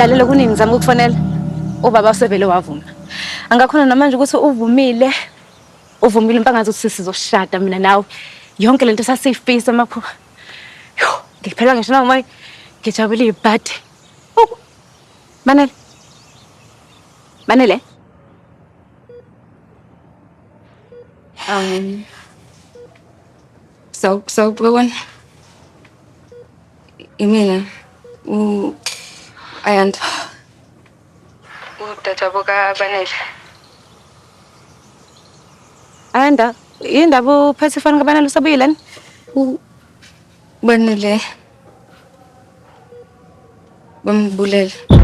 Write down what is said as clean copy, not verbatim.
lalela kuningi ngizama ukufonela. Ubaba usevele wavuma. Angakhona namanje ukuthi uvumile impela ngathi sizoshada mina nawe. Yonke lento sasifisa makho. Ngiphela ngisho nawe manje ngijabule ibhadi. Manele. Manele. Sawubona. Imina Ayanda. Udadewabo kaBanele. Ayanda, yindaba uphethe ifoni kaBanele usabuyile? Banele bambulela.